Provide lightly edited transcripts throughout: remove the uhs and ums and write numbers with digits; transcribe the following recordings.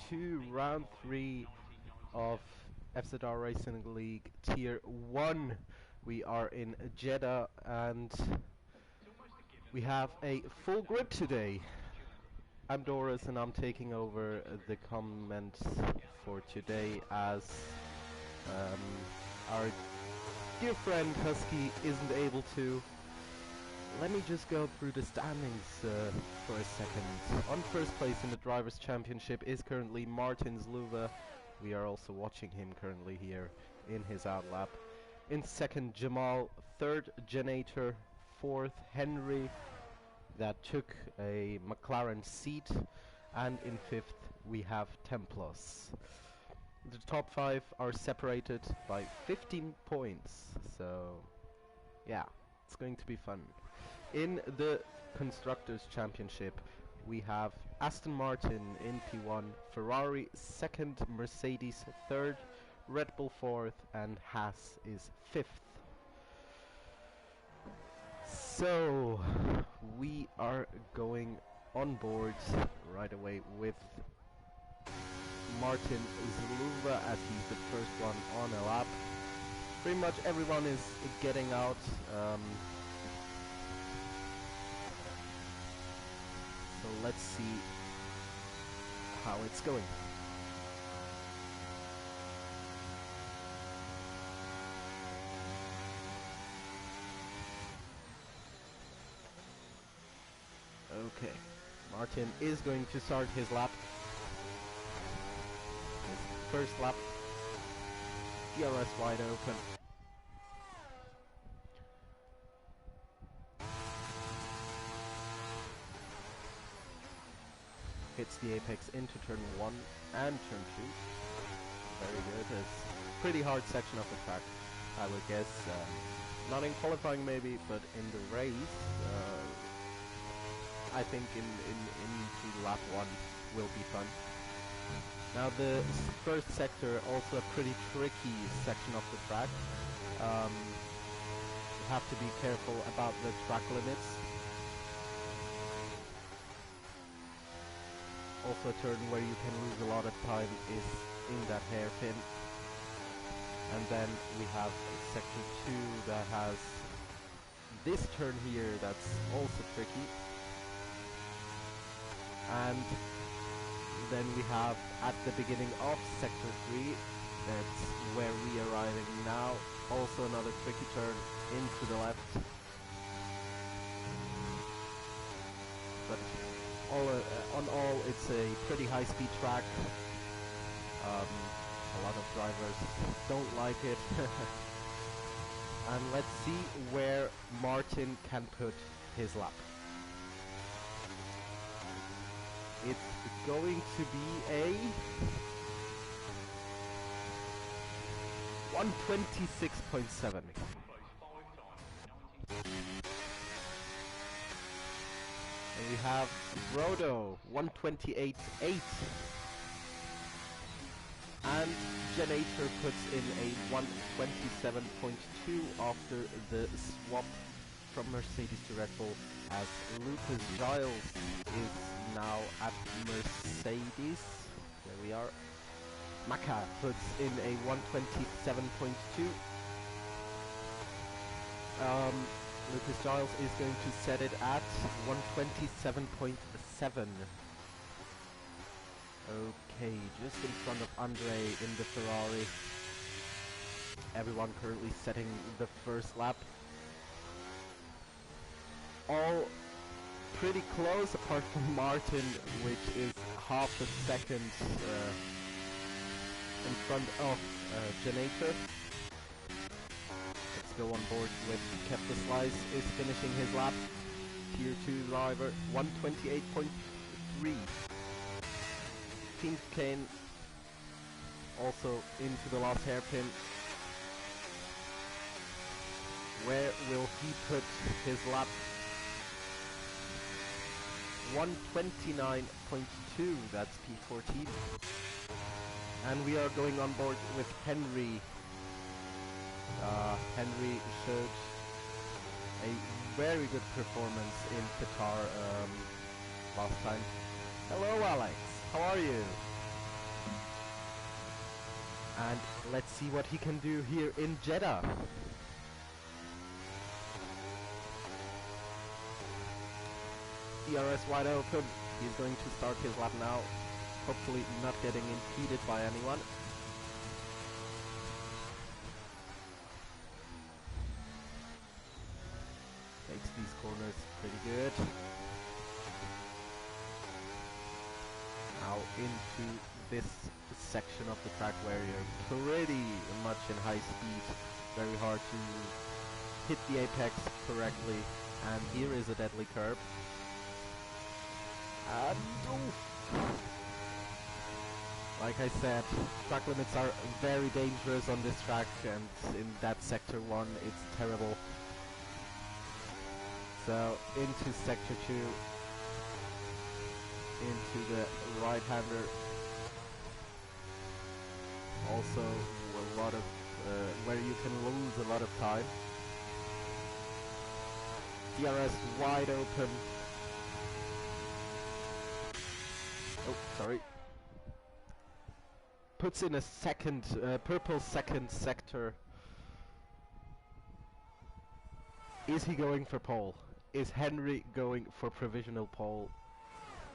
to round 3 of fzrracing League Tier 1. We are in Jeddah and we have a full grid today. I'm Doris and I'm taking over the comments for today as our dear friend Husky isn't able to. Let me just go through the standings for a second. On first place in the Drivers' Championship is currently Martin Zluva. We are also watching him currently here in his outlap. In second, Jamal. Third, Genator. Fourth, Henry. That took a McLaren seat. And in fifth, we have Templos. The top 5 are separated by 15 points. So, yeah, it's going to be fun. In the Constructors' Championship, we have Aston Martin in P1, Ferrari 2nd, Mercedes 3rd, Red Bull 4th, and Haas is 5th. So, we are going on board right away with Martin Zluva as he's the first one on a lap. Pretty much everyone is getting out. So let's see how it's going. Okay, Martin is going to start his lap. His first lap. DRS wide open. Hits the apex into turn 1 and turn 2. Very good. It's a pretty hard section of the track, I would guess. Not in qualifying maybe, but in the race, I think into lap 1 will be fun. Now the first sector, also a pretty tricky section of the track. You have to be careful about the track limits. Also a turn where you can lose a lot of time is in that hairpin. And then we have sector 2 that has this turn here that's also tricky. And then we have at the beginning of sector 3, that's where we are arriving now, also another tricky turn into the left. But on all, it's a pretty high-speed track. A lot of drivers don't like it. And let's see where Martin can put his lap. It's going to be a 126.7. And we have Rodo 128.8. And Genator puts in a 127.2 after the swap from Mercedes to Red Bull, as Lucas Giles is now at Mercedes. There we are. Maka puts in a 127.2. Lucas Giles is going to set it at 127.7. Okay, just in front of Andre in the Ferrari. Everyone currently setting the first lap. All pretty close, apart from Martin, which is half a second in front of Genator. Let's go on board with Kepler Slice is finishing his lap. Tier 2 driver 128.3. Team Kane also into the last hairpin. Where will he put his lap? 129.2, that's P14. And we are going on board with Henry. Henry showed a very good performance in Qatar last time. Hello Alex, how are you? And let's see what he can do here in Jeddah. DRS wide open. He's going to start his lap now. Hopefully not getting impeded by anyone. Takes these corners pretty good. Now into this section of the track where you're pretty much in high speed. Very hard to hit the apex correctly. And here is a deadly curb. And oof. Like I said, track limits are very dangerous on this track, and in that sector 1 it's terrible. So into sector 2, into the right-hander. Also a lot of where you can lose a lot of time. DRS wide open. Oh, sorry. Puts in a second, purple second sector. Is he going for pole? Is Henry going for provisional pole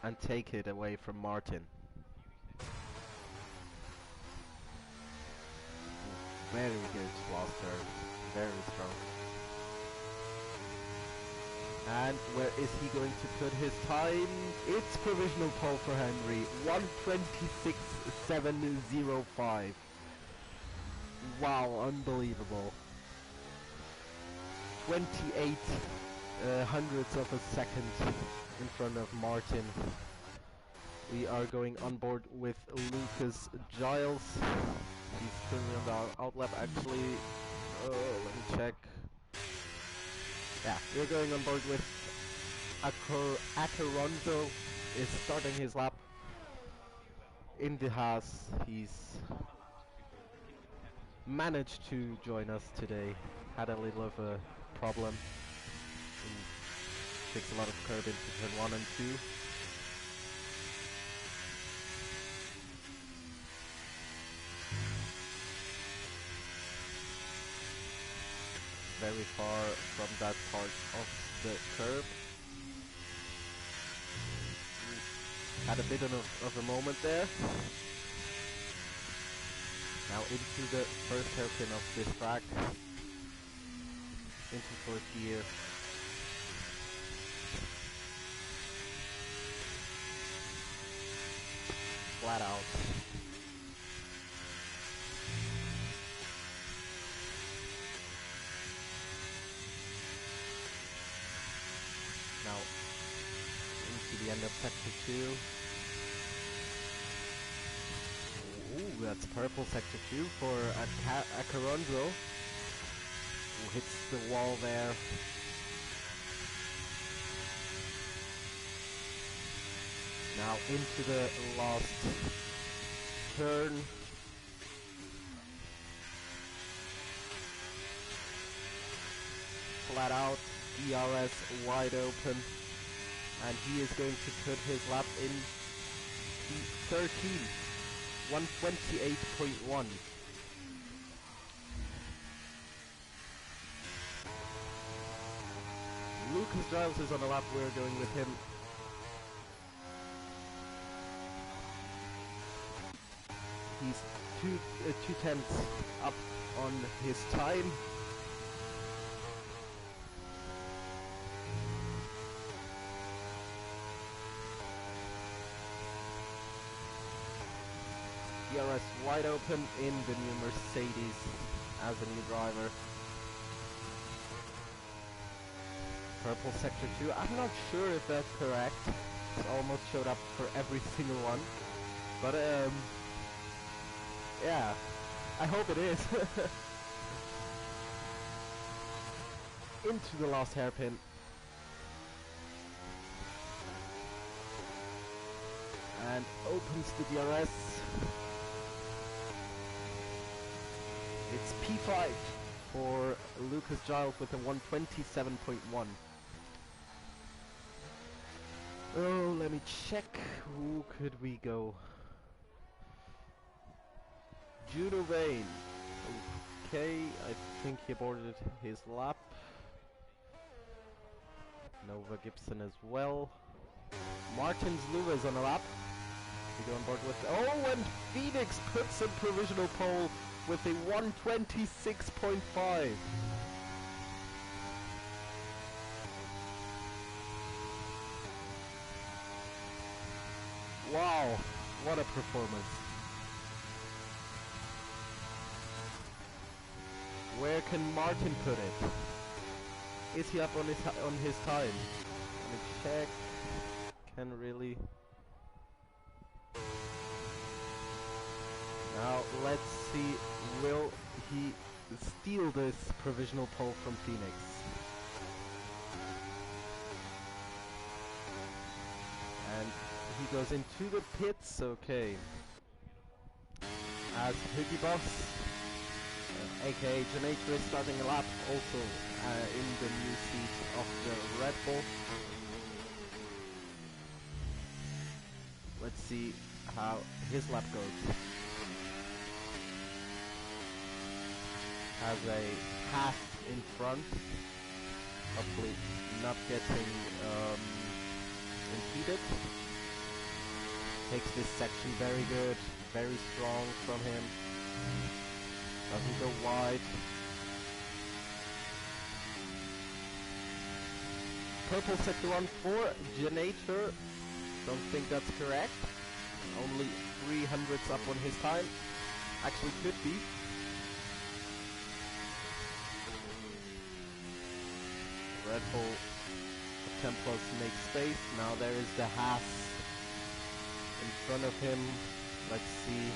and take it away from Martin? Very good last turn. Very strong. And where is he going to put his time? It's provisional pole for Henry. 1:26.705. Wow, unbelievable. 28 hundredths of a second in front of Martin. We are going on board with Lucas Giles. He's currently on the outlap actually. Let me check. Yeah, we're going on board with Acaronzo is starting his lap in the Haas. He's managed to join us today. Had a little of a problem. Takes a lot of curb into turn 1 and 2. Very far from that part of the curb. Had a bit of a moment there. Now into the first hairpin of this track. Into fourth gear. Flat out. Now into the end of sector 2. Ooh, that's purple sector 2 for Acaronzo, who hits the wall there. Now into the last turn. Flat out, DRS wide open, and he is going to put his lap in 13, 1:28.1. Lucas Giles is on the lap, we're going with him. He's two tenths up on his time. DRS wide open in the new Mercedes as a new driver. Purple sector 2, I'm not sure if that's correct. It almost showed up for every single one. But yeah, I hope it is. Into the last hairpin. And opens the DRS. It's P5 for Lucas Giles with a 1:27.1. Oh, let me check. Who could we go? Juno Vane. Okay, I think he aborted his lap. Nova Gibson as well. Martins Lewis on a lap. We go on board with... Oh, and Phoenix puts a provisional pole with a 126.5. Wow, what a performance. Where can Martin put it? Is he up on his time? Let me check. Can really... Now let's see, will he steal this provisional pole from Phoenix? And he goes into the pits, okay. As Huggy Boss, aka Janator, is starting a lap, also in the new seat of the Red Bull. Let's see how his lap goes. Has a pass in front, hopefully not getting impeded. Takes this section very good, very strong from him. Doesn't go wide. Purple sector 1 for Janator. Don't think that's correct. Only 300s up on his time. Actually could be. Red Bull 10 plus makes space. Now there is the Haas in front of him. Let's see.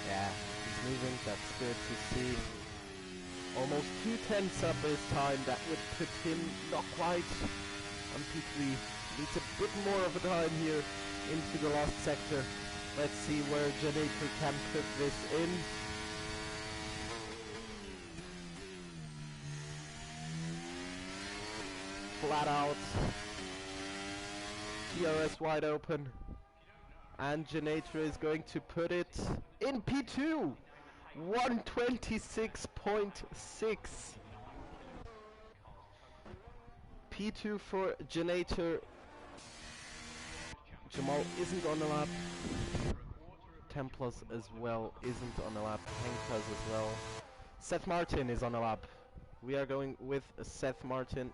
Yeah, he's moving. That's good to see. Almost 2/10 up his time. That would put him not quite on P3. Needs a bit more of a time here into the last sector. Let's see where Janator can put this in. Flat out. GRS wide open. And Janator is going to put it in P2. 126.6. P2 for Janator. Jamal isn't on the lap. 10 plus as well isn't on the lap. Henkas as well. Seth Martin is on the lap. We are going with Seth Martin.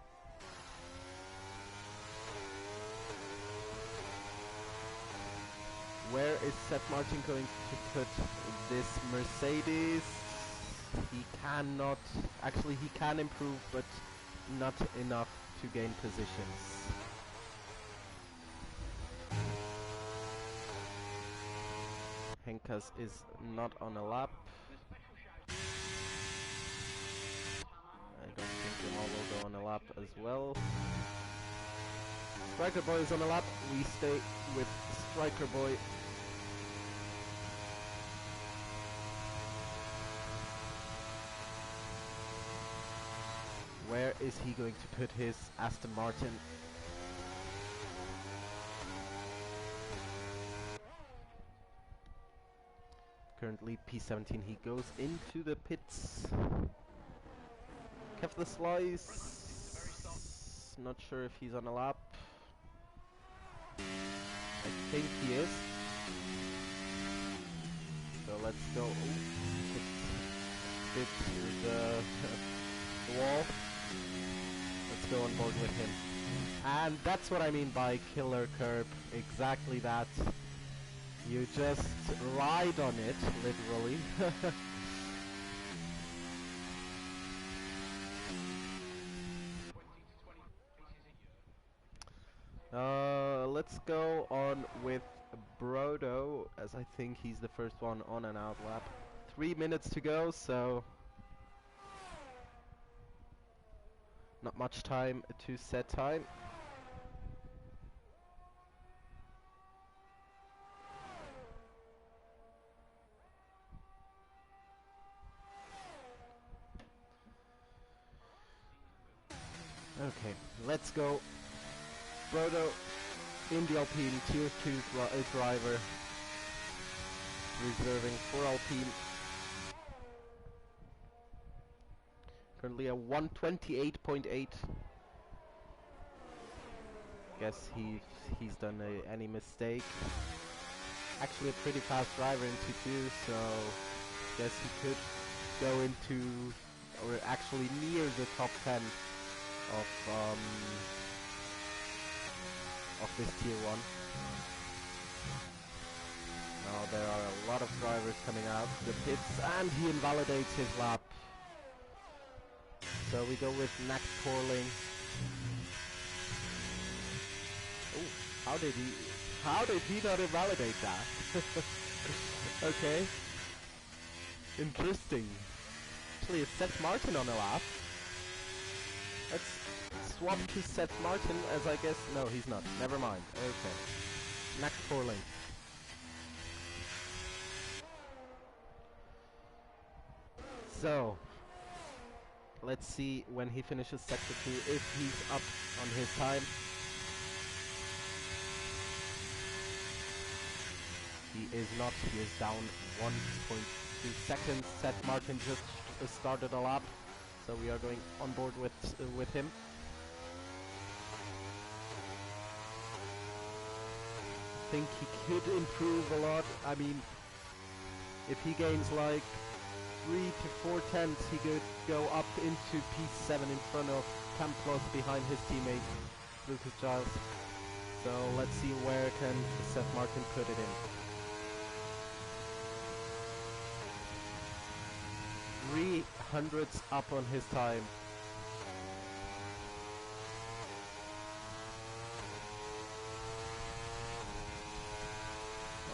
Where is Seth Martin going to put this Mercedes? He cannot, actually he can improve, but not enough to gain positions. Henkas is not on a lap. I don't think Jamal will go on a lap as well. Striker Boy is on a lap. We stay with Striker Boy. Where is he going to put his Aston Martin? Currently P17, he goes into the pits. Kev the Slice, not sure if he's on a lap. I think he is. So let's go. Hit the wall. Let's go on board with him. And that's what I mean by killer curb. Exactly that. You just ride on it, literally. Let's go on with Brodo, as I think he's the first one on an out lap. 3 minutes to go, so not much time to set time. Okay, let's go. Brodo in the Alpine Tier 2 driver. reserving for Alpine. Currently a 128.8. Guess he's done any mistake. Actually a pretty fast driver into 2, so guess he could go into, or actually near the top 10 of this tier 1. Now there are a lot of drivers coming out the pits, and he invalidates his lap. So we go with Max Porling. Oh, how did he not invalidate that? Okay. Interesting. Actually, it's Seth Martin on the lap. Let's swap to Seth Martin, as I guess... No, he's not. Never mind. Okay. Max Porling. So, let's see when he finishes Sector 2 if he's up on his time. He is not. He is down 1.2 seconds. Seth Martin just started a lap, so we are going on board with him. I think he could improve a lot. I mean, if he gains like 3 to 4 tenths, he could go up into P7 in front of 10 plus behind his teammate Lucas Giles. So let's see where can Seth Martin put it in. 300ths up on his time.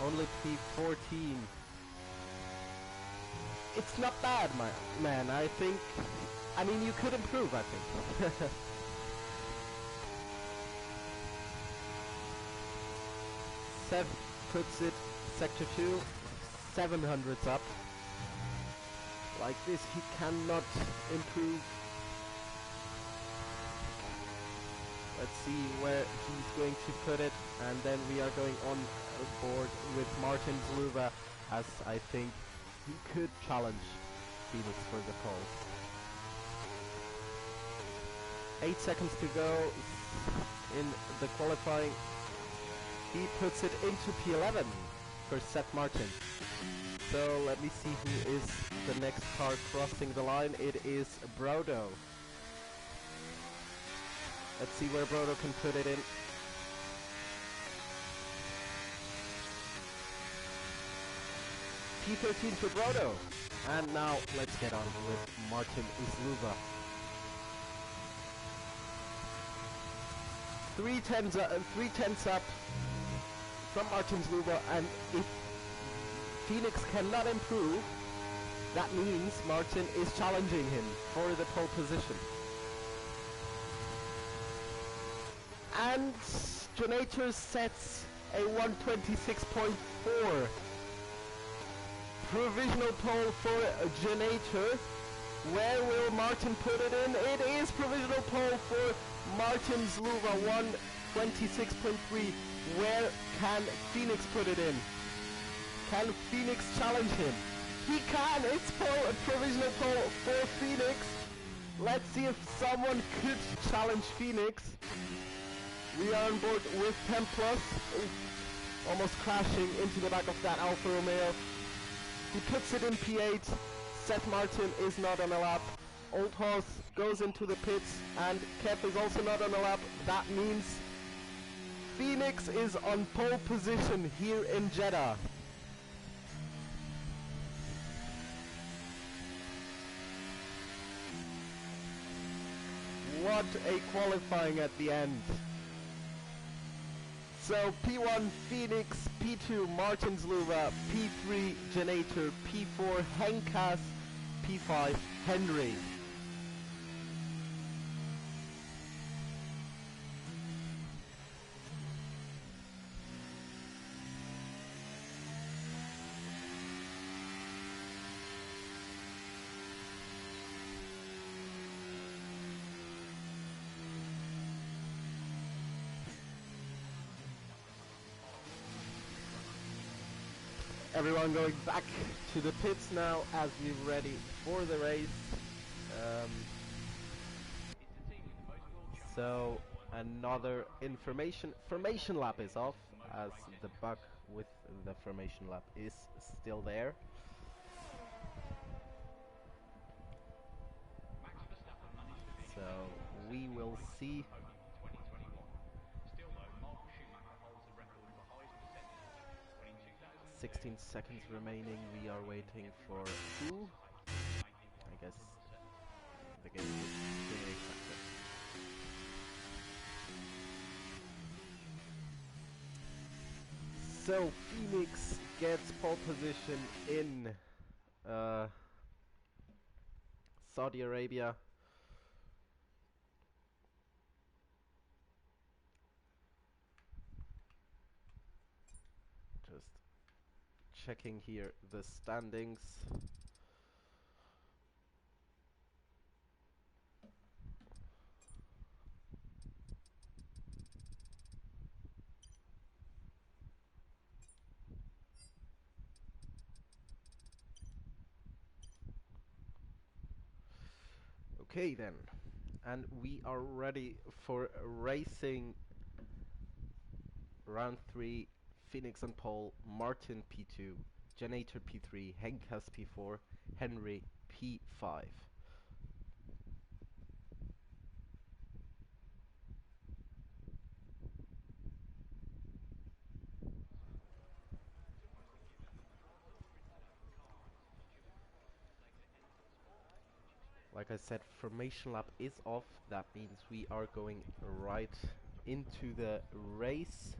Only P14. It's not bad, man. I think... I mean, you could improve, I think. Seth puts it Sector 2, 700ths up. Like this, he cannot improve. Let's see where he's going to put it. And then we are going on board with Martin Zluva, as I think he could challenge Phoenix for the pole. 8 seconds to go in the qualifying. He puts it into P11 for Seth Martin. So let me see who is the next car crossing the line. It is Brodo. Let's see where Brodo can put it in. P13 for Brodo. And now let's get on with Martin Zluva. 3 tenths up from Martin Zluva, and if Phoenix cannot improve, that means Martin is challenging him for the pole position. And Jonator sets a 126.4. Provisional pole for Jonator. Where will Martin put it in? It is provisional pole for Martin Zluva, 126.3. Where can Phoenix put it in? Can Phoenix challenge him? He can! It's a provisional pole for Phoenix. Let's see if someone could challenge Phoenix. We are on board with 10 plus. Almost crashing into the back of that Alfa Romeo. He puts it in P8. Seth Martin is not on a lap. Old Horse goes into the pits, and Kev is also not on a lap. That means Phoenix is on pole position here in Jeddah. What a qualifying at the end. So P1 Phoenix, P2 Martin Zluva, P3 Jonator, P4 Henkas, P5 Henry. Everyone going back to the pits now as we're ready for the race. So another formation lap is off, as the bug with the formation lap is still there. So we will see. 16 seconds remaining. We are waiting for who? I guess the game is being accepted. So Phoenix gets pole position in Saudi Arabia. Just checking here the standings. Okay then, and we are ready for racing round 3. Phoenix on pole, Martin P2, Janator P3, Henkas P4, Henry P5. Like I said, formation lap is off. That means we are going right into the race.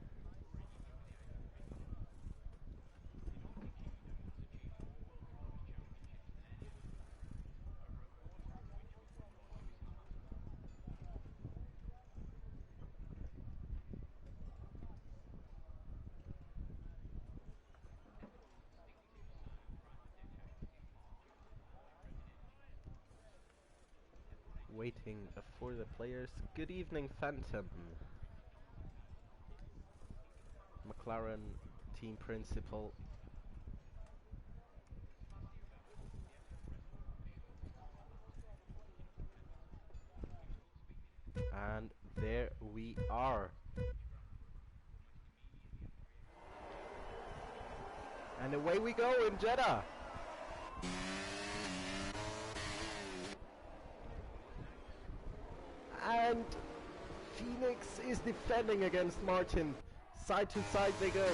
Waiting for the players. Good evening, Phantom. McLaren team principal. And there we are. And away we go in Jeddah. And Phoenix is defending against Martin. Side to side they go.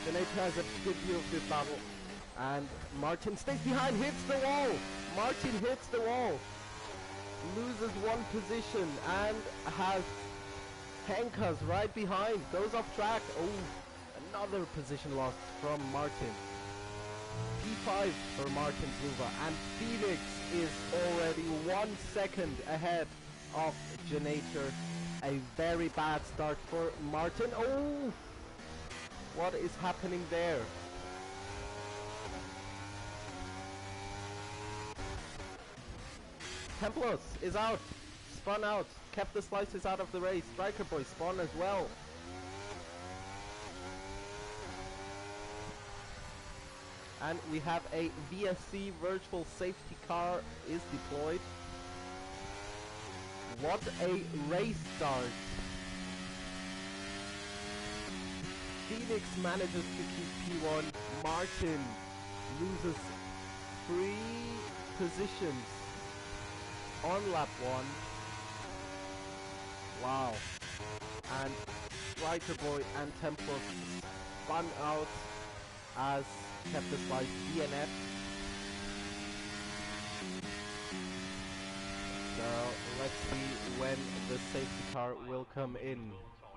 Janator has a good view of this battle. And Martin stays behind, hits the wall. Martin hits the wall. Loses one position and has Henkas right behind. Goes off track. Oh, another position lost from Martin. P5 for Martin Pluva. And Phoenix is already 1 second ahead of Janator. A very bad start for Martin. Oh! What is happening there? Templos is out. Spun out. Kept the slices out of the race. Striker Boy spun as well. And we have a VSC virtual safety car is deployed. What a race start. Phoenix manages to keep P1. Martin loses 3 positions on lap 1. Wow. And Striker Boy and Templos spun out as kept the slide DNF. So let's see when the safety car will come in.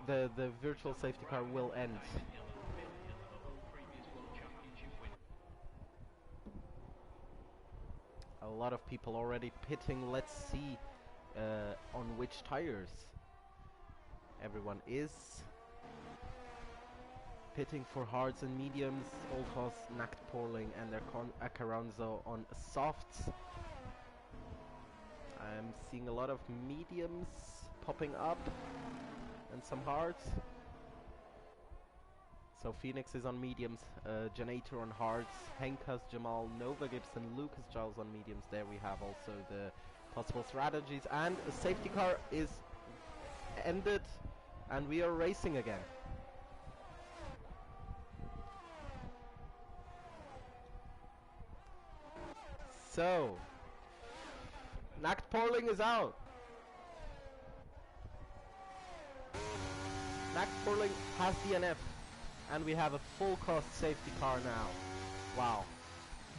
The virtual safety car will end. A lot of people already pitting. Let's see on which tires everyone is. Pitting for hards and mediums, Olcos, Nacht Porling and their Acaranzo on softs. I'm seeing a lot of mediums popping up and some hards. So Phoenix is on mediums, Janator on hards, Henkas, Jamal, Nova Gibson, Lucas Giles on mediums. There we have also the possible strategies, and a safety car is ended, and we are racing again. So, Nacht Porling is out. Nacht Porling has DNF, and we have a full cost safety car now. Wow.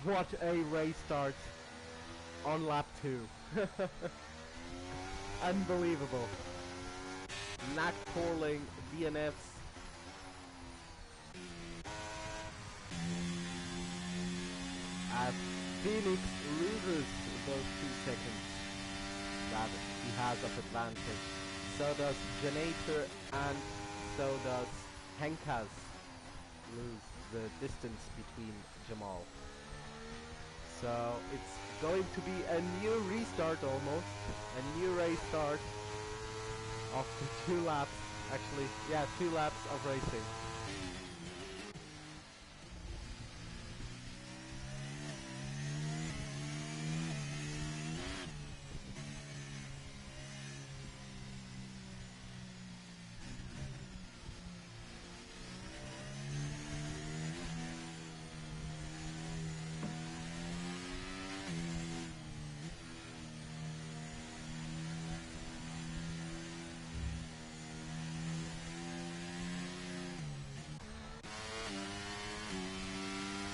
What a race start on lap 2. Unbelievable. Nacht Porling DNFs. As Phoenix loses those 2 seconds that he has of advantage. So does Janator, and so does Henkas lose the distance between Jamal. So it's going to be a new restart almost, a new race start after 2 laps, actually, yeah, 2 laps of racing.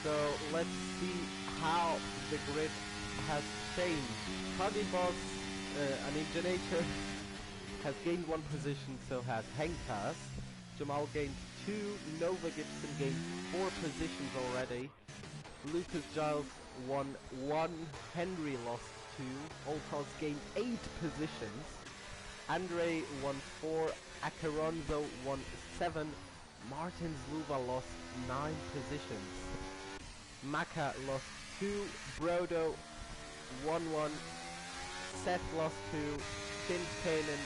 So let's see how the grid has changed. Cardi Boss, Janator has gained 1 position, so has Henkas. Jamal gained 2, Nova Gibson gained 4 positions already. Lucas Giles won 1, Henry lost 2, Oltos gained 8 positions. Andre won 4, Acaronzo won 7, Martin Zluva lost 9 positions. Maka lost 2, Brodo won 1, Seth lost 2, Finn Kanan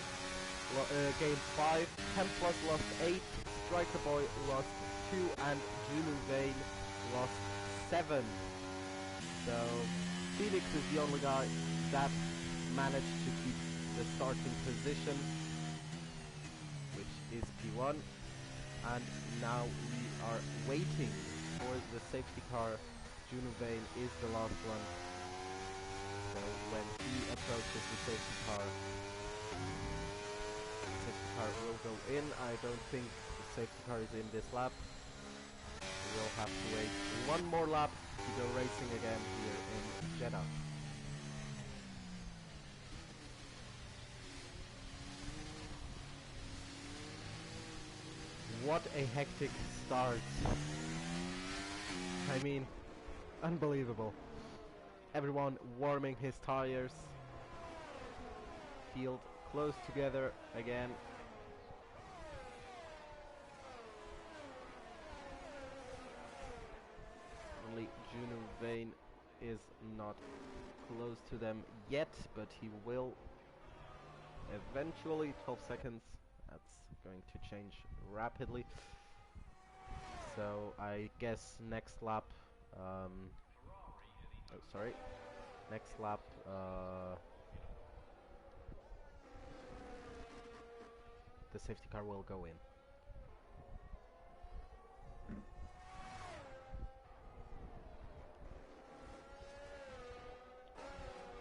gained 5, Templos lost 8, Striker Boy lost 2, and Juno Vane lost 7. So Phoenix is the only guy that managed to keep the starting position, which is P1, and now we are waiting for the safety car. Juno Vane is the last one, so when he approaches the safety car will go in. I don't think the safety car is in this lap. We'll have to wait 1 more lap to go racing again here in Jeddah. What a hectic start. I mean, unbelievable. Everyone warming his tires. Field close together again. Only Juno Vane is not close to them yet, but he will eventually. 12 seconds. That's going to change rapidly. So I guess next lap, next lap, the safety car will go in.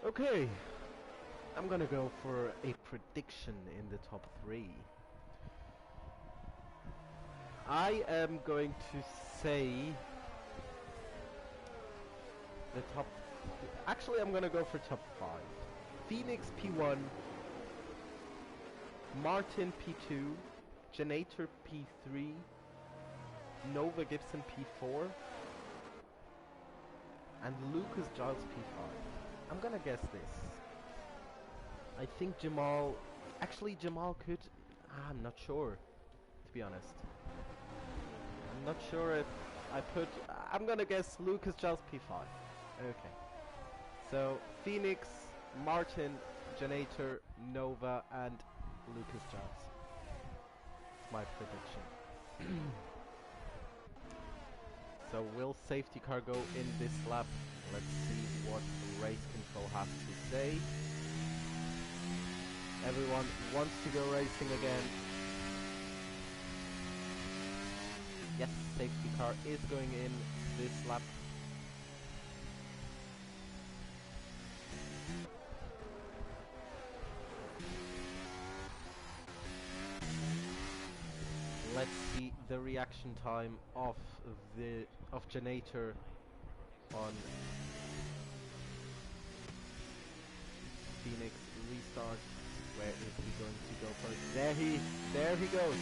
Okay, I'm gonna go for a prediction in the top 3. I am going to say the top... Actually, I'm gonna go for top 5. Phoenix P1, Martin P2, Janator P3, Nova Gibson P4, and Lucas Giles P5. I'm gonna guess this. I think Jamal... Actually, Jamal could... I'm not sure, to be honest. I'm not sure if I put... I'm gonna guess Lucas Giles P5. Okay. So, Phoenix, Martin, Janator, Nova, and Lucas Giles. My prediction. So will safety car go in this lap? Let's see what race control has to say. Everyone wants to go racing again. Yes, safety car is going in this lap. Let's see the reaction time of Janator on Phoenix restart. Where is he going to go first? There he goes.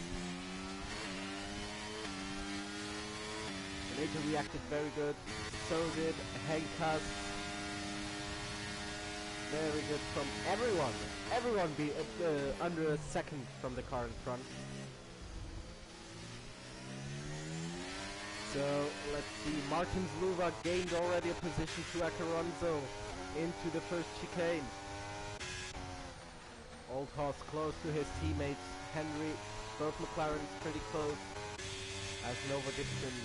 Janator reacted very good. So did Henkas. Very good from everyone. Everyone be under a second from the car in front. So let's see, Martin Zluva gained already a position to Acaronzo into the first chicane. Old Haas close to his teammates, Henry, both McLarens pretty close, as Nova Gibson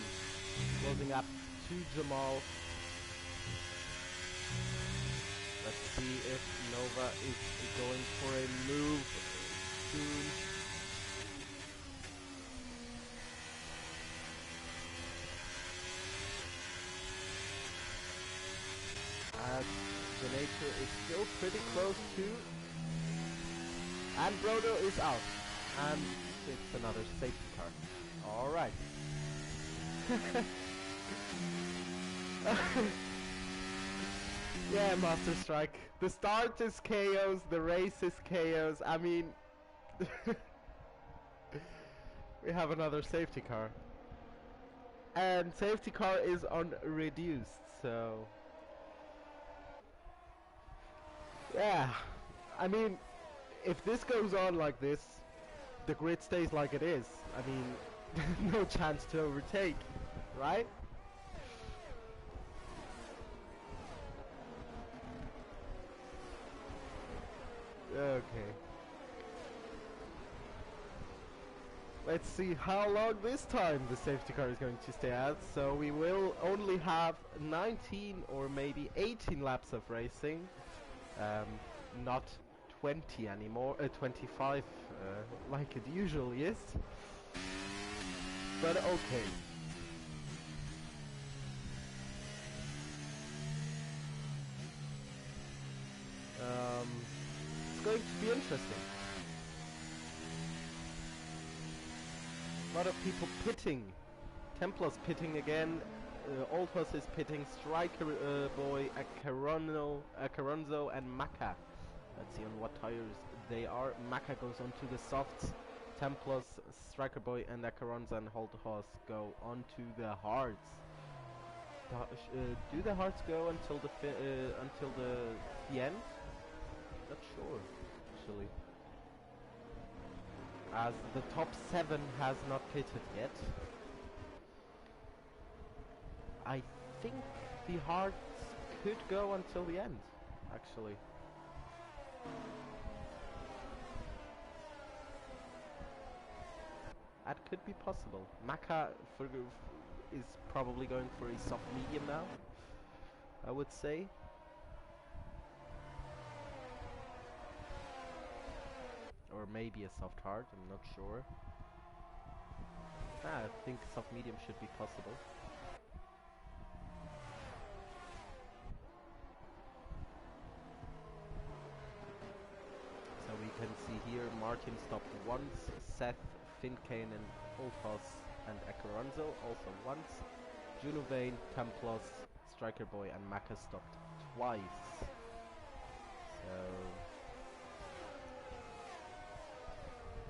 closing up to Jamal. Let's see if Nova is going for a move soon. As Janator is still pretty close to, and Brodo is out, and it's another safety car. All right. Yeah, Master Strike. The start is chaos, the race is chaos. I mean, we have another safety car, and safety car is on reduced, so. Yeah, I mean, if this goes on like this, the grid stays like it is. I mean, no chance to overtake, right? Okay. Let's see how long this time the safety car is going to stay out. So we will only have 19 or maybe 18 laps of racing. Not 20 anymore, 25 like it usually is, but okay. It's going to be interesting. A lot of people pitting. Templa's pitting again. Old Horse is pitting. Striker Boy, Acaronzo, and Maka. Let's see on what tires they are. Maka goes onto the softs. Templos, Striker Boy, and Acaronzo and Old Horse go onto the hards. Do the hards go until the end? Not sure, actually. As the top 7 has not pitted yet. I think the hards could go until the end, actually. That could be possible. Maka is probably going for a soft medium now, I would say. Or maybe a soft hard, I'm not sure. I think soft medium should be possible. So we can see here Martin stopped once, Seth, Fincane and Olfos and Acaronzo also once. Junovane, Templos, Striker Boy and Maka stopped twice. So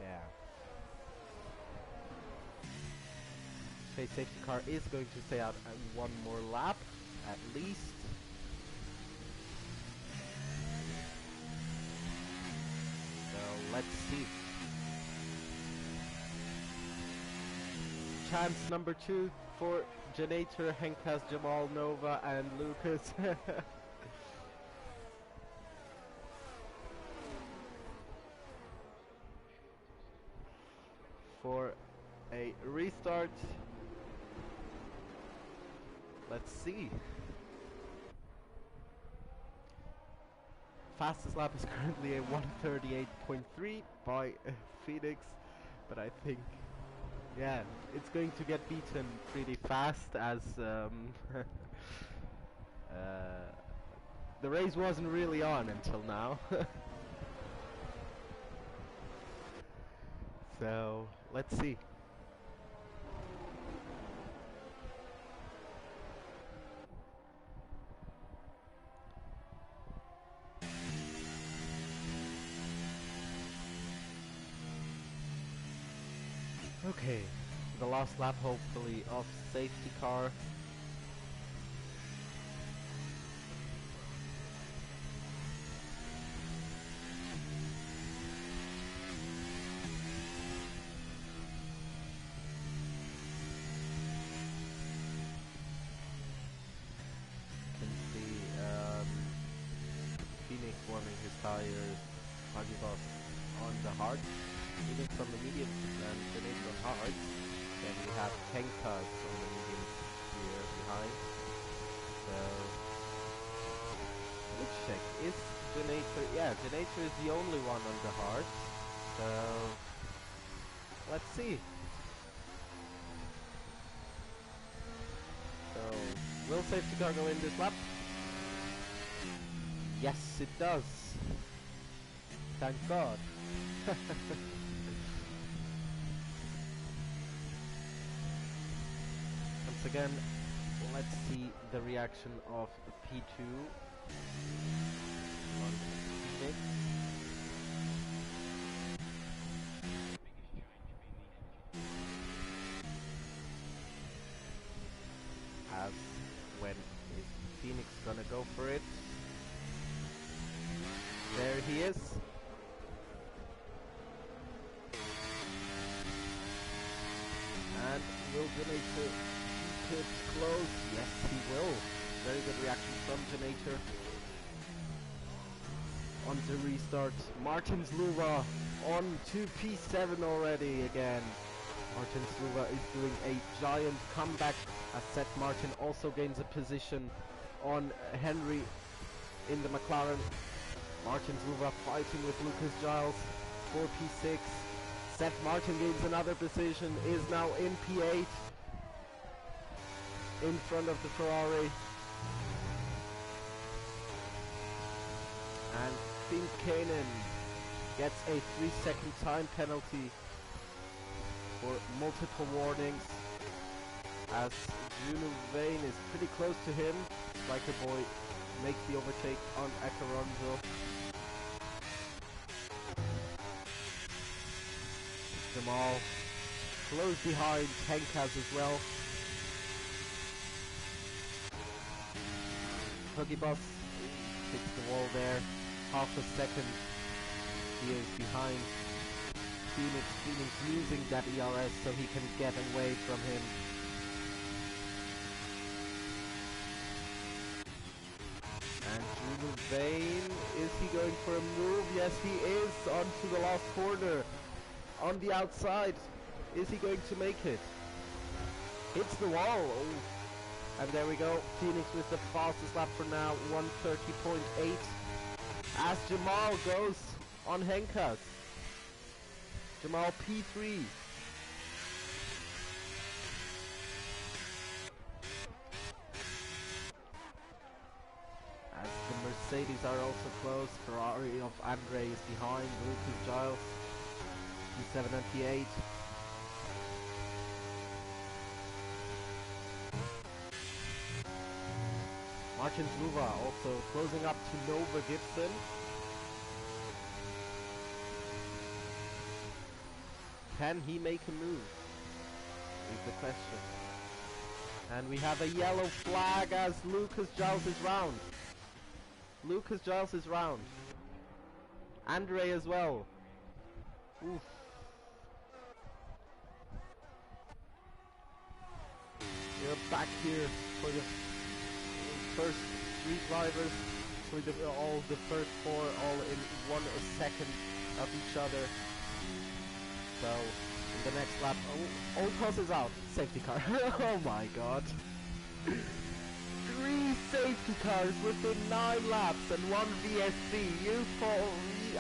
yeah. Okay, safety car is going to stay out one more lap at least. So let's see. Chance number 2 for Janator, Henkas, Jamal, Nova and Lucas. For a restart. let's see. Fastest lap is currently a 1:38.3 by Phoenix, but I think, yeah, it's going to get beaten pretty fast as the race wasn't really on until now. So, let's see. Okay, the last lap hopefully of safety car. Can see Phoenix warming his tires, Magibos on the hard, Phoenix on the medium, and Phoenix on hard. Then we have Kenkas on the medium here behind. So let's check. Is Genator? Yeah, Genator is the only one on the hard. So let's see. So will safety car go in this lap? Yes, it does. Thank God. Once again, let's see the reaction of P2 on Phoenix. As when is Phoenix gonna go for it? There he is. And will Genator keep it close? Yes, he will. Very good reaction from Genator. On the restart, Martin Zluva on to P7 already again. Martin Zluva is doing a giant comeback as Seth Martin also gains a position on Henry in the McLaren. Martin Zluva fighting with Lucas Giles for P6. Seth Martin gains another position, is now in P8 in front of the Ferrari. And Finn Kanen gets a 3-second time penalty for multiple warnings as Juno Vane is pretty close to him. Striker Boy makes the overtake on Acaronzo. Jamal close behind Henkas as well. Huggy Boss hits the wall there. Half a second he is behind Phoenix. Phoenix using that ERS so he can get away from him. And Juno Vane, is he going for a move? Yes, he is, onto the last corner. On the outside, is he going to make it? Hits the wall. Oh. And there we go, Phoenix with the fastest lap for now, 1:30.8. As Jamal goes on Henkas. Jamal P3. As the Mercedes are also close, Ferrari of Andre is behind, Lucas Giles, P7 and P8. Martin Zluva also closing up to Nova Gibson. Can he make a move? Is the question. And we have a yellow flag as Lucas Giles is round. Lucas Giles is round. Andre as well. Oof. We're back here for the first three drivers, for all the first four, all in 1 second of each other. So in the next lap, Old Cross is out. Safety car. Oh my god. 3 safety cars within 9 laps and 1 VSC.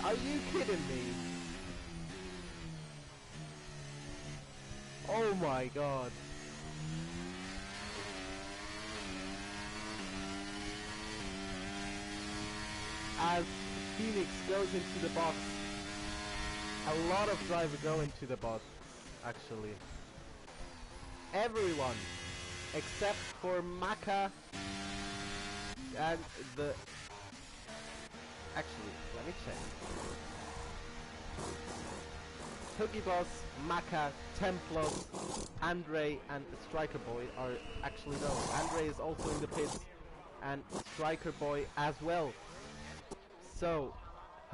Are you kidding me? Oh my god. As Phoenix goes into the box, a lot of drivers go into the box, actually. Everyone, except for Maka and the... Actually, let me check. Hoogie Boss, Maka, Templos, Andre and Striker Boy are actually no. Andre is also in the pits and Striker Boy as well. So,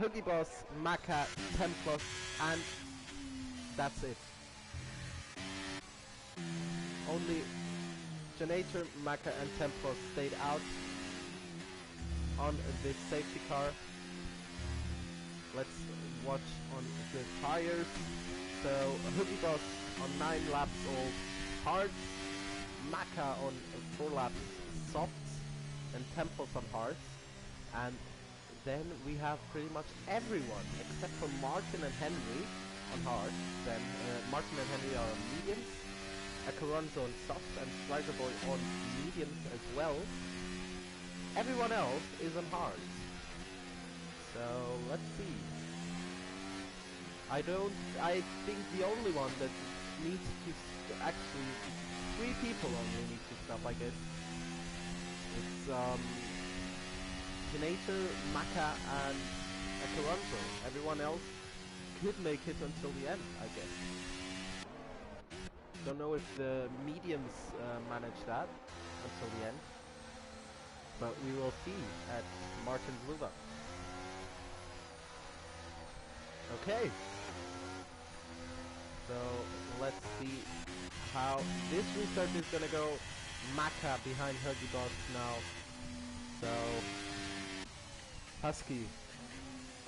Hoogie Boss, Maka, Templos and that's it. Only Janator, Maka and Templos stayed out on this safety car. Let's watch on the tires. So Hoogie Boss on 9 laps all hards, Maka on 4 laps softs, and Temples on hards. And then we have pretty much everyone except for Martin and Henry on hards. Then Martin and Henry are on mediums, Caronzo on softs, and Striker Boy on mediums as well. Everyone else is on hards. So let's see. I think the only one that needs to actually 3 people only need to stop, I guess. It's Janator, Maka and Caronzo. Everyone else could make it until the end, I guess. Don't know if the mediums manage that until the end, but we will see at Martin's Luva. Okay. So let's see how this restart is gonna go. Maka behind Huggy Boss now. So Husky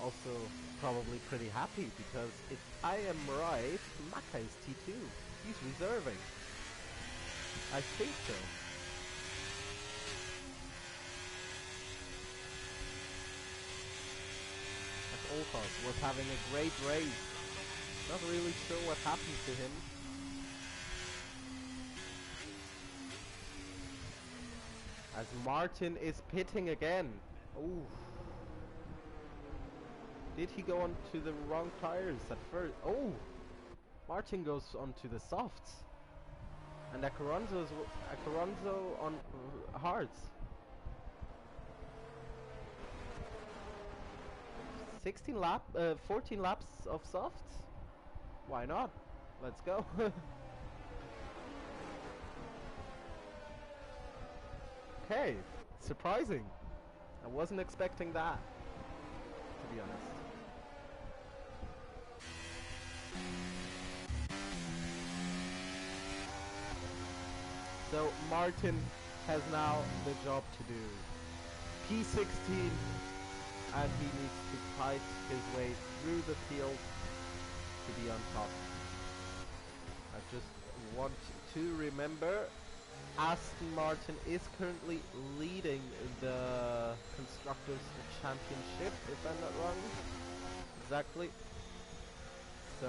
also probably pretty happy because if I am right, Maka is T2. He's reserving. I think so. As Olfas was having a great race. Not really sure what happened to him. As Martin is pitting again. Ooh. Did he go onto the wrong tires at first? Oh! Martin goes onto the softs. And Caronzo on hards. 14 laps of softs? Why not? Let's go. Okay, surprising. I wasn't expecting that, to be honest. So Martin has now the job to do. P16, and he needs to fight his way through the field to be on top. I just want to remember Aston Martin is currently leading the Constructors' Championship, if I'm not wrong. Exactly. So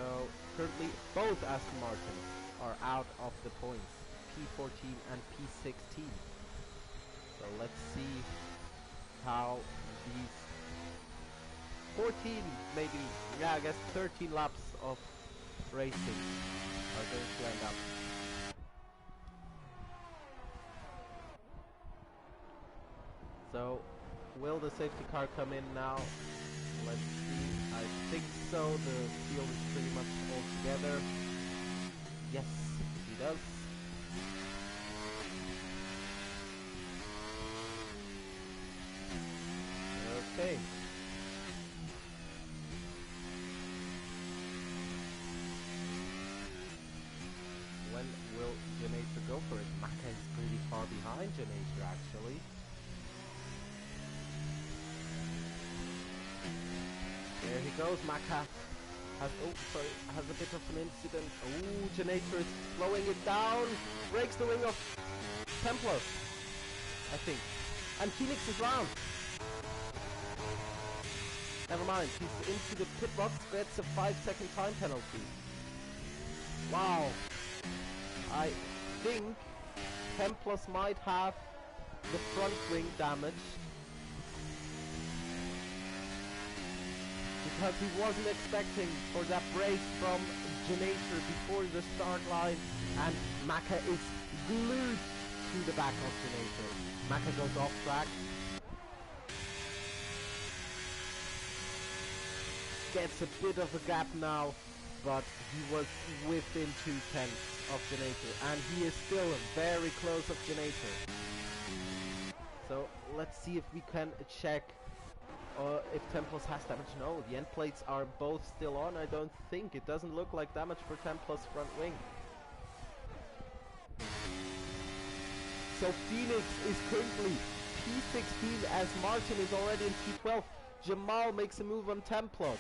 currently both Aston Martins are out of the points, P14 and P16. So let's see how these 14, maybe, yeah, I guess 13 laps of racing are going to end up. So, will the safety car come in now? Let's see. I think so. The field is pretty much all together. Yes, he does. Okay. When will Janator go for it? Maka is pretty far behind Janator, actually. There he goes, Maka has a bit of an incident. Oh, Janator is slowing it down. Breaks the wing of Templos. I think. And Phoenix is round. Never mind, he's into the pit box, gets a 5-second time penalty. Wow. I think Templos might have the front wing damaged. Because he wasn't expecting for that brace from Genator before the start line, and Maka is glued to the back of Genator. Maka goes off track. Gets a bit of a gap now, but he was within 2/10 of Genator, and he is still very close of Genator. So let's see if we can check if Templos has damage. No, the end plates are both still on. I don't think. It doesn't look like damage for Templos front wing. So Phoenix is currently P16 as Martin is already in P12. Jamal makes a move on Templos.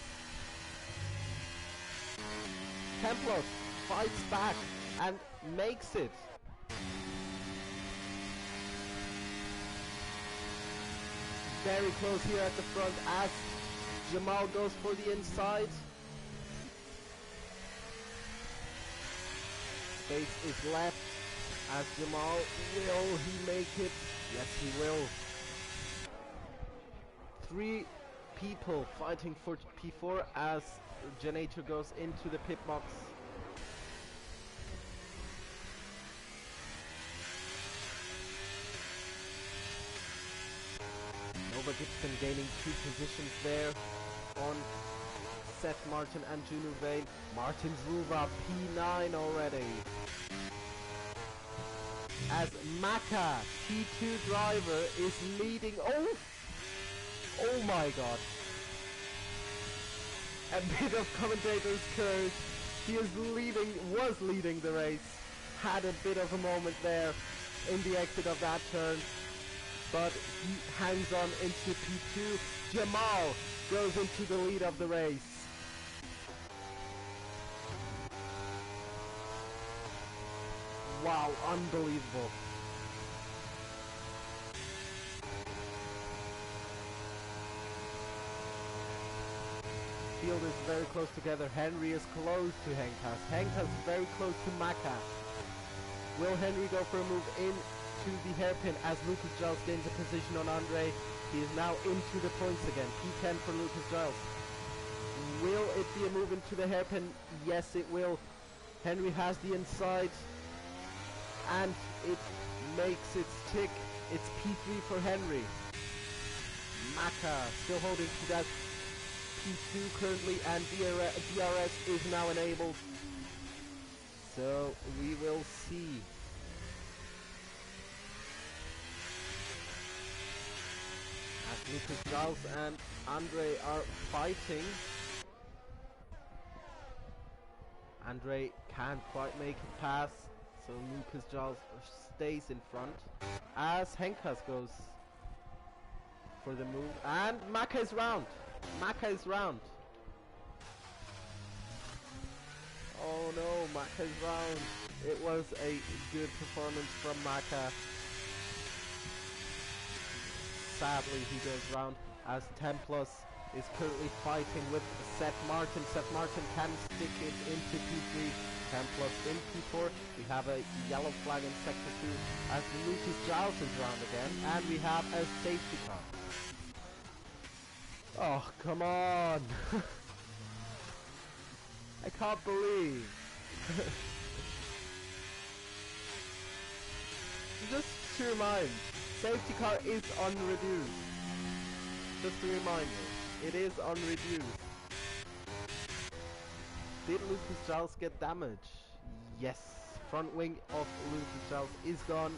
Templos fights back and makes it. Very close here at the front as Jamal goes for the inside. Space is left as Jamal. Will he make it? Yes, he will. 3 people fighting for P4 as Genator goes into the pit box. Nova Gibson gaining 2 positions there on Seth Martin and Juno Vane. Martin's move up P9 already. As Maka, P2 driver, is leading. Oh my god. A bit of commentator's curse. He is was leading the race. Had a bit of a moment there in the exit of that turn. But he hangs on into P2. Jamal goes into the lead of the race. Wow, unbelievable. Field is very close together. Henry is close to Henkas. Henkas is very close to Maka. Will Henry go for a move into the hairpin as Lucas Giles gains a position on Andre? He is now into the points again. P10 for Lucas Giles. Will it be a move into the hairpin? Yes, it will. Henry has the inside. And it makes its tick. It's P3 for Henry. Maka still holding to that P2 currently, and DRS is now enabled. So we will see. As Lucas Giles and Andre are fighting. Andre can't quite make it past, so Lucas Giles stays in front. As Henkas goes for the move, and Maka is round. Maka is round. Oh no, Maka is round. It was a good performance from Maka. Sadly, he goes round as Templos is currently fighting with Seth Martin. Seth Martin can stick it into P3. Templos in P4. We have a yellow flag in Sector 2 as Lucas Giles is round again. And we have a safety car. Oh, come on! I can't believe. Just to remind, safety car is unreduced. Just a reminder, it is unreduced. Did Lucas Giles get damage? Yes. Front wing of Lucas Giles is gone.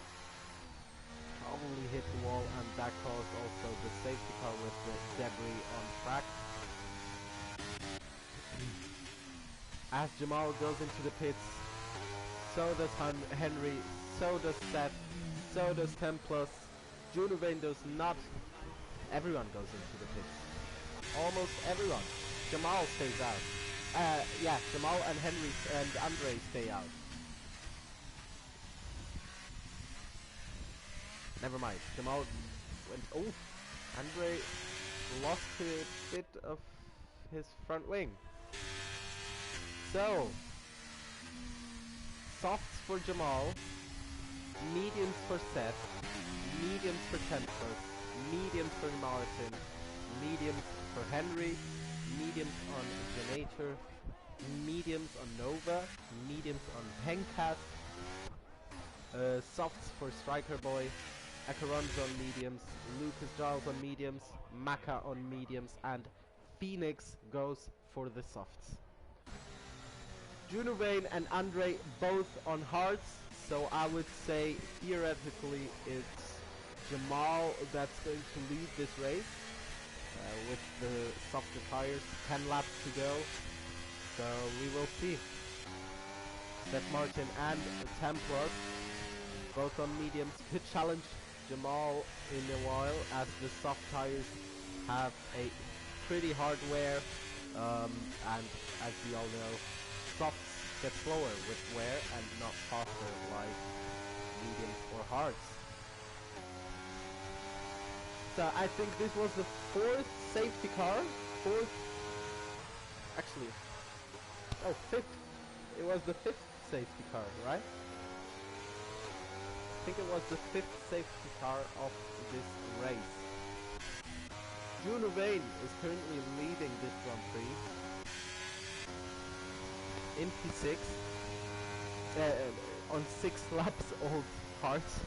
Probably hit the wall, and that caused also the safety car with the debris on track. As Jamal goes into the pits, so does Henry, so does Seth, so does Templos. Junuvane does not. Everyone goes into the pits. Almost everyone. Jamal stays out. Yeah, Jamal and Henry and Andre stay out. Never mind. Jamal went. Oh, Andre lost a bit of his front wing. So, softs for Jamal, mediums for Seth, mediums for Tempest, mediums for Martin, mediums for Henry, mediums on Genator, mediums on Nova, mediums on Pencast, softs for Striker Boy, Acheron's on mediums, Lucas Giles on mediums, Maka on mediums, and Phoenix goes for the softs. Junuvane and Andre both on hards, so I would say theoretically it's Jamal that's going to lead this race with the softer tires. 10 laps to go, so we will see. Seth Martin and Templos both on mediums could challenge Jamal in a while, as the soft tires have a pretty hard wear, and as we all know, softs get slower with wear and not faster like mediums or hards. So I think this was the 4th safety car. 4th, actually, oh, 5th. It was the 5th safety car, right? I think it was the 5th safety car of this race. Junuvane is currently leading this Grand Prix in P6 on 6 laps old parts.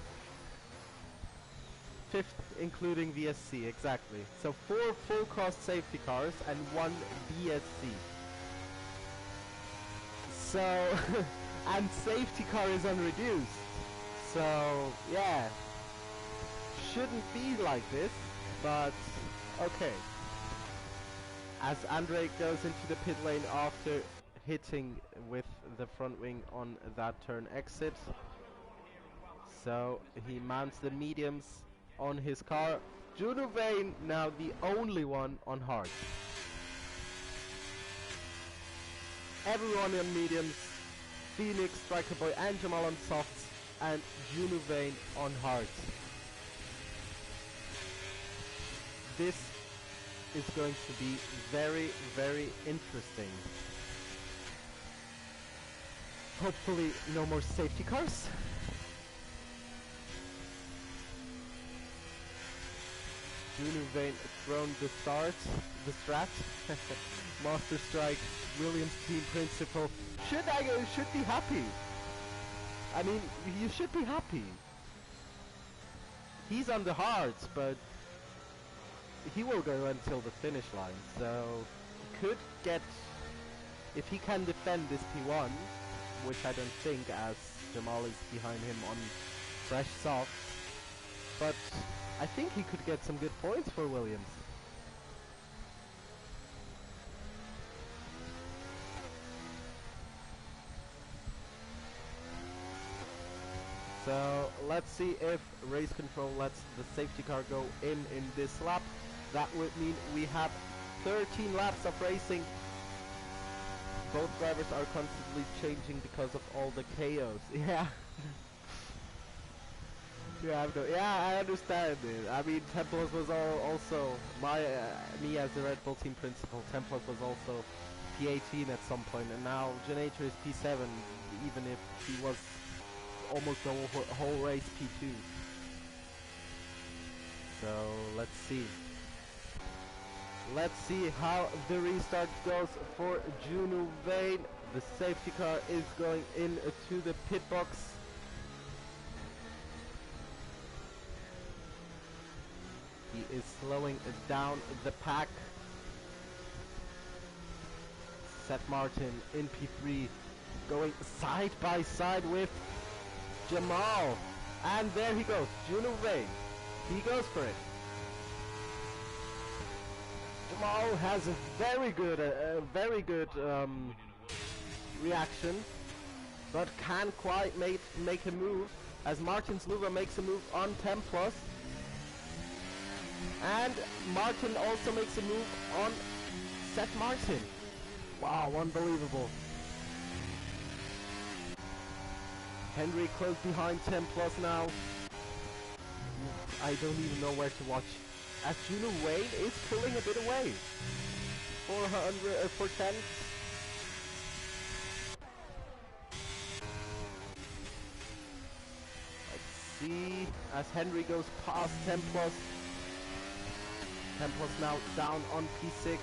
5th including VSC, exactly. So 4 full cost safety cars and 1 VSC. So and safety car is unreduced. So yeah, shouldn't be like this, but okay. As Andre goes into the pit lane after hitting with the front wing on that turn exit, so he mounts the mediums on his car. Junuvane now the only one on hard. Everyone on mediums, Phoenix, Striker Boy and Jamal on softs, and Junuvane on hard. This is going to be very, very interesting. Hopefully no more safety cars. Junuvane thrown the strat. Master Strike, Williams team principal. Should be happy. I mean, you should be happy. He's on the hards, but he will go until the finish line, so could get, if he can defend this P1, which I don't think, as Jamal is behind him on fresh softs, but I think he could get some good points for Williams. So let's see if race control lets the safety car go in this lap. That would mean we have 13 laps of racing. Both drivers are constantly changing because of all the chaos. Yeah. Yeah, I understand it. I mean, Templos was also me as the Red Bull team principal. Templos was also P18 at some point, and now Genator is P7, even if he was almost the whole race P2. So let's see. Let's see how the restart goes for Junuvane. The safety car is going into the pit box. He is slowing down the pack. Seth Martin in P3, going side by side with Jamal. And there he goes, Junuvane. He goes for it. Jamal has a very good reaction, but can't quite make a move, as Martin Sluga makes a move on Templos. And Martin also makes a move on Seth Martin. Wow, unbelievable. Henry close behind Templos now. I don't even know where to watch. As Juno Wayne is pulling a bit away. 4 tenths. Let's see, as Henry goes past 10 plus. 10 plus now down on P6.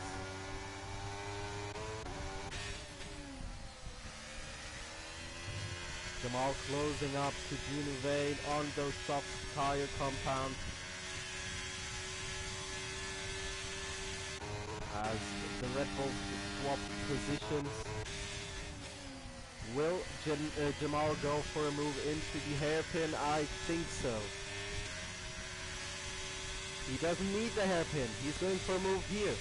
Jamal closing up to Juno Wayne on those soft tire compounds. As the Red Bull swap positions. Will Jamal go for a move into the hairpin? I think so. He doesn't need the hairpin. He's going for a move here.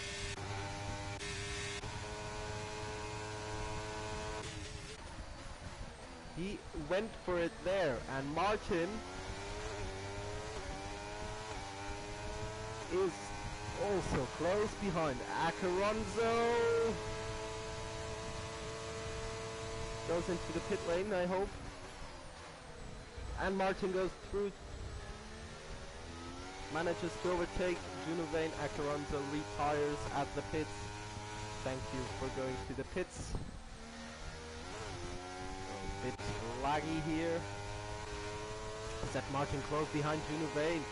He went for it there, and Martin is also close behind. Acaronzo goes into the pit lane, I hope. And Martin goes through. Manages to overtake Juno Wayne. Acaronzo retires at the pits. Thank you for going to the pits. A bit laggy here. Seth Martin close behind Juno Wayne.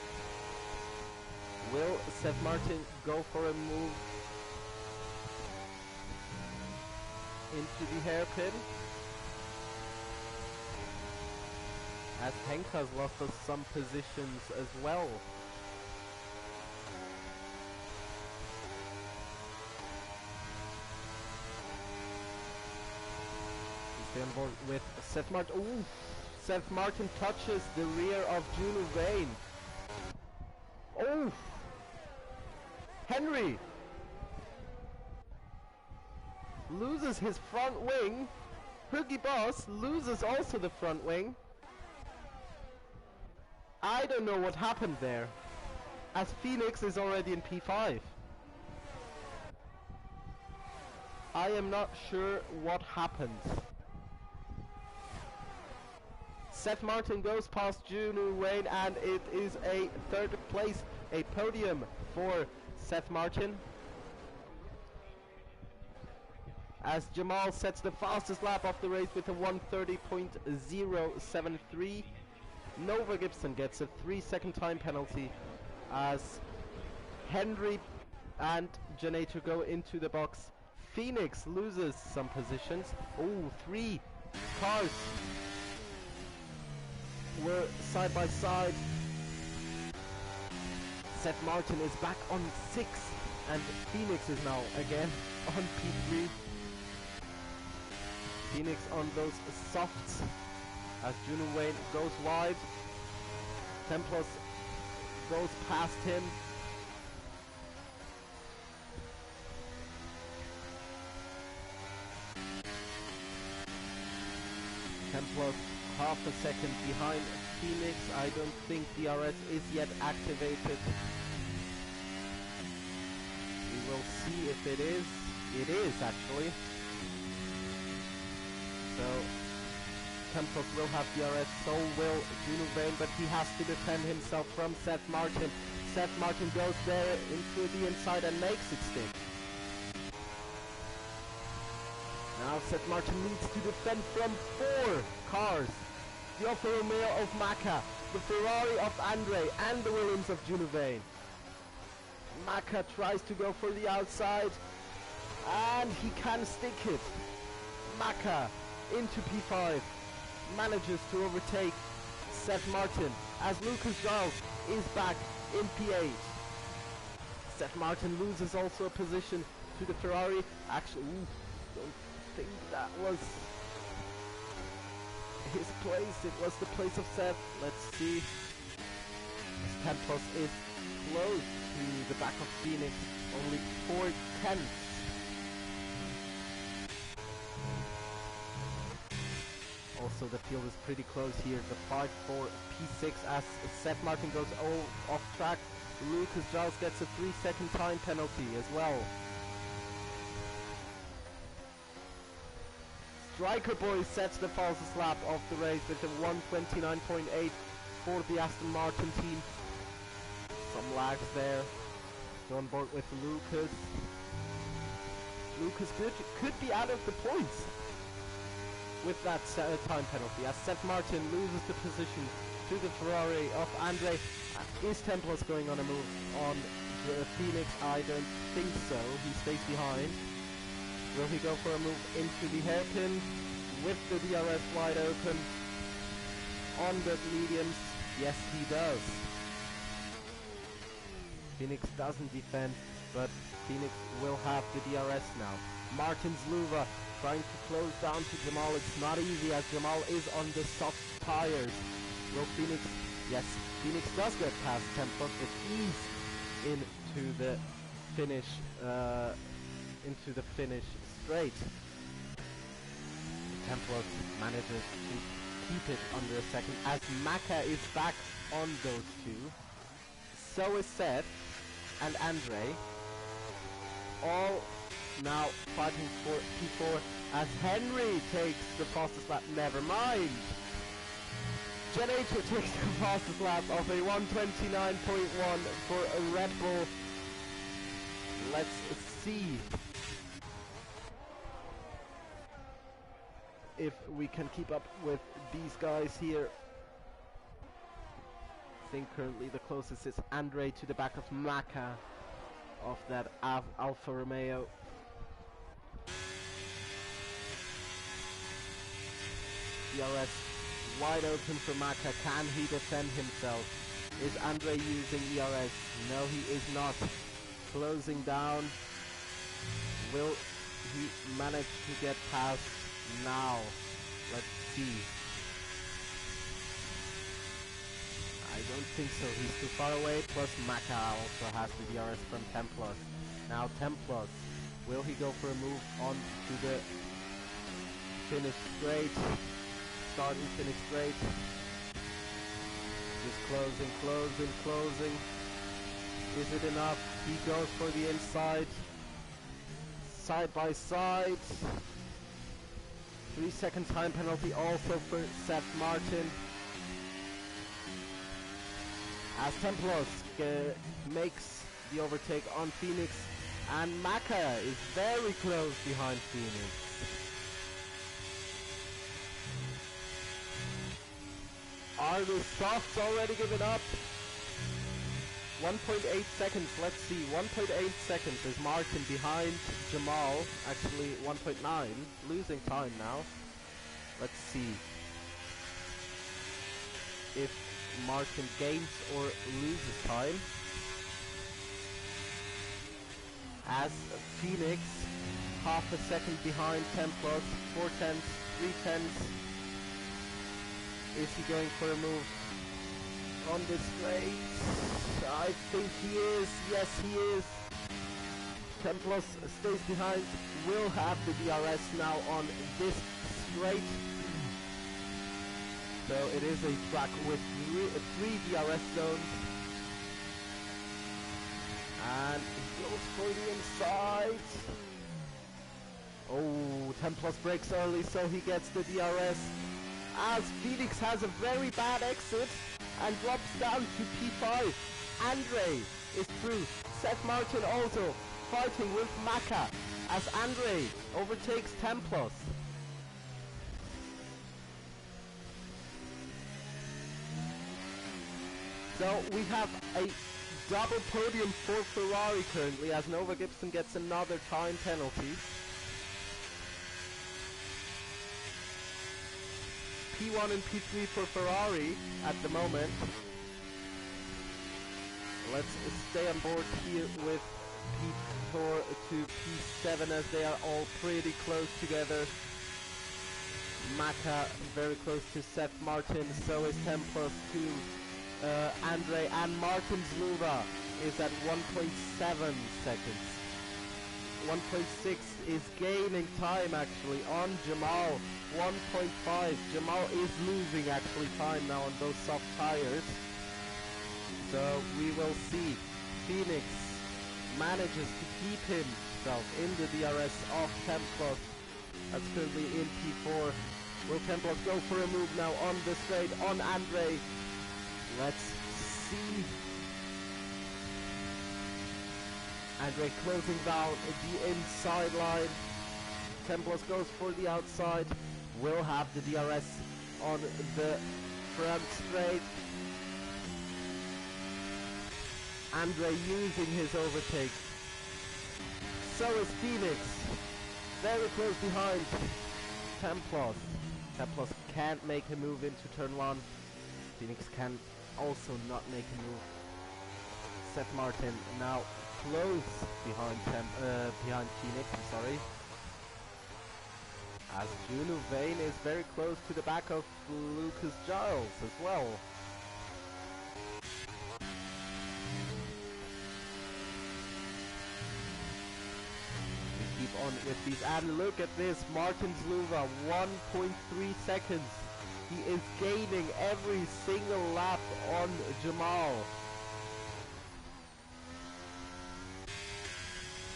Will Seth Martin go for a move into the hairpin? As Henk has lost us some positions as well. He's on board with Seth Martin. Ooh! Seth Martin touches the rear of Juno Wayne. Oh! Henry loses his front wing. Huggy Boss loses also the front wing. I don't know what happened there, as Phoenix is already in P5. I am not sure what happened. Seth Martin goes past Juno Wayne, and it is a third place, a podium for Seth Martin. As Jamal sets the fastest lap of the race with a 1:30.073. Nova Gibson gets a 3-second time penalty as Henry and Janator go into the box. Phoenix loses some positions. Oh, 3 cars were side by side. Seth Martin is back on 6 and Phoenix is now again on P3. Phoenix on those softs as Juno Wayne goes wide. 10 plus goes past him. Plus half a second behind Phoenix. I don't think DRS is yet activated. We will see if it is. It is actually. So Templos will have DRS, so will Juno Wayne, but he has to defend himself from Seth Martin. Seth Martin goes there into the inside and makes it stick. Now Seth Martin needs to defend from 4 cars. The Alfa Romeo of Maka, the Ferrari of Andre, and the Williams of Juno Wayne. Maka tries to go for the outside, and he can stick it. Maka into P5, manages to overtake Seth Martin as Lucas Giles is back in P8. Seth Martin loses also a position to the Ferrari. Actually, don't think that was his place. It was the place of Seth. Let's see. Tempos is close to the back of Phoenix, only 4 tenths. Also the field is pretty close here. The 5 for P6 as Seth Martin goes off track. Lucas Giles gets a 3-second time penalty as well. Striker Boy sets the fastest lap of the race with a 1:29.8 for the Aston Martin team. Some lags there. Go on board with Lucas. Lucas could be out of the points with that time penalty, as Seth Martin loses the position to the Ferrari of Andre. Is Templos going on a move on Phoenix? I don't think so. He stays behind. Will he go for a move into the hairpin with the DRS wide open on the mediums? Yes, he does. Phoenix doesn't defend, but Phoenix will have the DRS now. Martin Zluva trying to close down to Jamal. It's not easy as Jamal is on the soft tires. Will Phoenix? Yes, Phoenix does get past Templos with ease into the finish straight. Templos manages to keep it under a second as Maka is back on those two. So is Seth and Andre. All now fighting for P4 as Henry takes the fastest lap. Never mind. Generator takes the fastest lap of a 129.1 for a Red Bull. Let's see if we can keep up with these guys here. I think currently the closest is Andre to the back of Maka of that Alfa Romeo. DRS wide open for Maka. Can he defend himself? Is Andre using ERS? No, he is not. Closing down. Will he manage to get past now? Let's see. I don't think so. He's too far away. Plus Maka also has the DRS from Templos. Now Templos. Will he go for a move on to the finish straight? Start and finish straight. Just closing. Is it enough? He goes for the inside. Side by side. 3-second time penalty also for Seth Martin. As Templos makes the overtake on Phoenix, and Maka is very close behind Phoenix. Are the softs already given up? 1.8 seconds, let's see. 1.8 seconds is Martin behind Jamal. Actually 1.9, losing time now. Let's see if Martin gains or loses time. As Phoenix, half a second behind Templos, 4/10, 3/10. Is he going for a move on this straight? I think he is. Yes, he is. Templos stays behind. Will have the DRS now on this straight. So it is a track with three DRS zones. And he goes for the inside. Oh, Templos breaks early, so he gets the DRS. As Phoenix has a very bad exit and drops down to P5. Andre is through. Seth Martin also fighting with Maka as Andre overtakes Templos. So we have a double podium for Ferrari currently as Nova Gibson gets another time penalty. P1 and P3 for Ferrari at the moment. Let's stay on board here with P4 to P7 as they are all pretty close together. Maka very close to Seth Martin, so is Templos to Andre, and Martin Zluva is at 1.7 seconds. 1.6 is gaining time actually on Jamal. 1.5. Jamal is losing actually time now on those soft tires. So we will see. Phoenix manages to keep himself in the DRS of Templos. That's currently in P4. Will Templos go for a move now on the straight on Andre? Let's see. Andre closing down the inside line. Templos goes for the outside. Will have the DRS on the front straight. Andre using his overtake. So is Phoenix. Very close behind Templos. Templos can't make a move into turn 1. Phoenix can also not make a move. Seth Martin now close behind Phoenix, I'm sorry. As Juno Vane is very close to the back of Lucas Giles as well. We keep on with these, and look at this, Martin Zluva, 1.3 seconds. He is gaining every single lap on Jamal.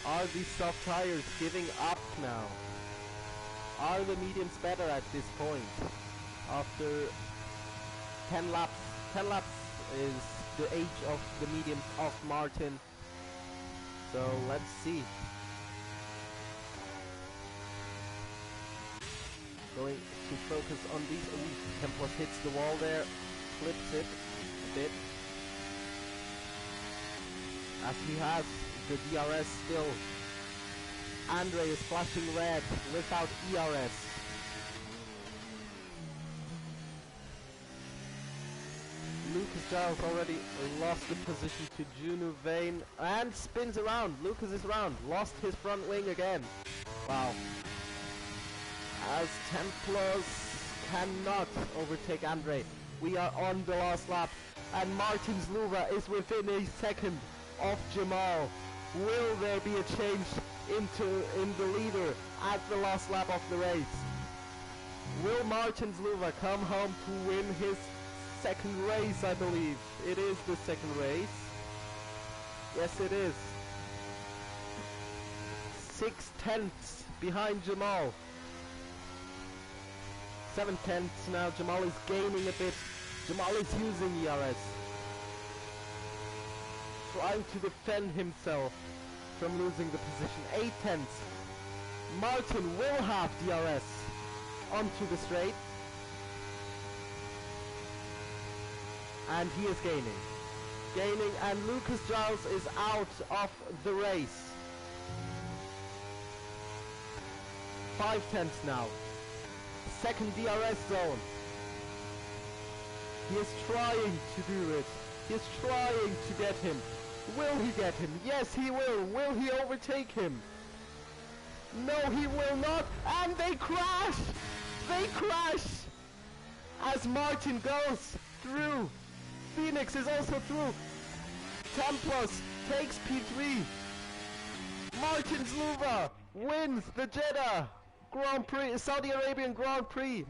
Are these soft tires giving up now? Are the mediums better at this point? After 10 laps. 10 laps is the age of the mediums of Martin. So let's see. Going to focus on these. Ooh, Templos hits the wall there. Flips it a bit. As he has the DRS still. Andre is flashing red without ERS. Lucas Giles already lost the position to Juno Vane and spins around. Lucas is around. Lost his front wing again. Wow. As Templos cannot overtake Andre. We are on the last lap. And Martin Zluva is within a second of Jamal. Will there be a change in the leader at the last lap of the race? Will Martin Zluva come home to win his second race, I believe? It is the second race. Yes, it is. 6/10 behind Jamal. 7/10 now. Jamal is gaining a bit. Jamal is using ERS. Trying to defend himself from losing the position. 8/10. Martin will have DRS onto the straight. And he is gaining. Gaining, and Lucas Giles is out of the race. 5/10 now. Second DRS zone. He is trying to do it. He is trying to get him. Will he get him? Yes, he will. Will he overtake him? No, he will not. And they crash! They crash! As Martin goes through. Phoenix is also through. Templos takes P3. Martin Zluva wins the Jeddah Grand Prix, Saudi Arabian Grand Prix.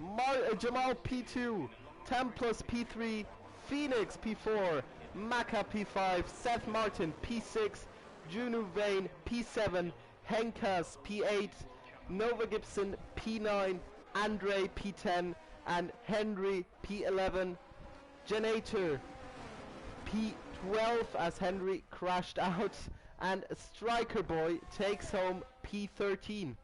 Jamal P2, Templos P3, Phoenix P4, Maka P5, Seth Martin P6, Juno Vane P7, Henkas P8, Nova Gibson P9, Andre P10, and Henry P11. Genator P12 as Henry crashed out, and Striker Boy takes home P13.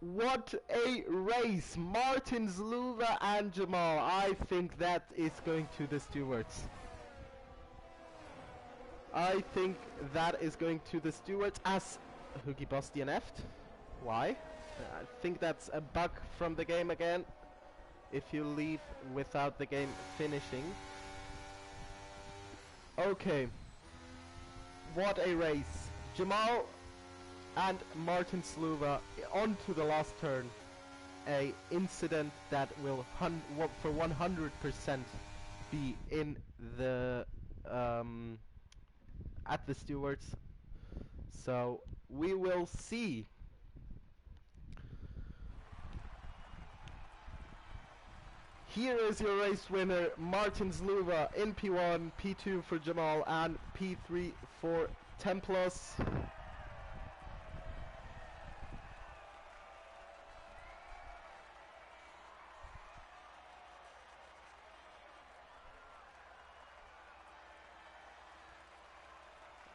What a race! Martin Zluva and Jamal. I think that is going to the stewards. I think that is going to the stewards as Hoogie Bostian Eft. Why? I think that's a bug from the game again. If you leave without the game finishing. Okay. What a race. Jamal and Martin Zluva onto the last turn. A incident that will for 100% be in the at the stewards. So we will see. Here is your race winner, Martin Zluva in P1, P2 for Jamal, and P3 for Templos.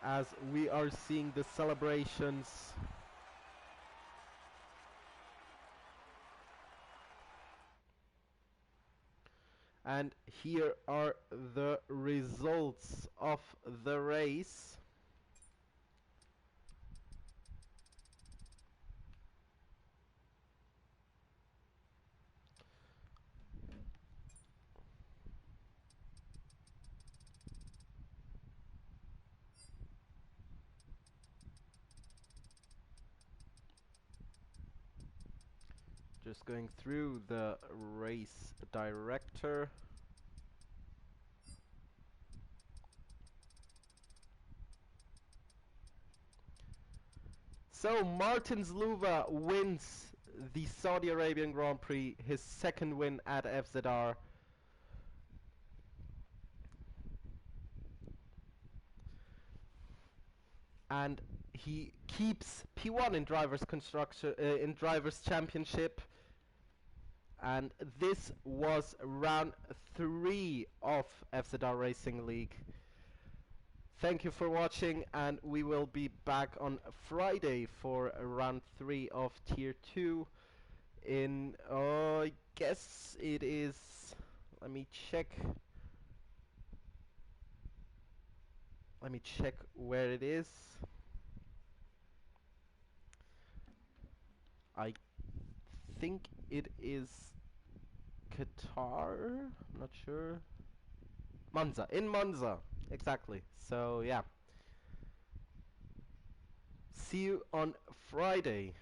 as we are seeing the celebrations. And here are the results of the race. Just going through the race director. So Martin Zluva wins the Saudi Arabian Grand Prix, his second win at FZR. And he keeps P1 in drivers championship. And this was round 3 of FZR Racing League. Thank you for watching, and we will be back on Friday for round 3 of Tier 2 in, I guess it is, let me check where it is. I think it is Qatar, I'm not sure. Monza, in Monza, exactly. So yeah. See you on Friday.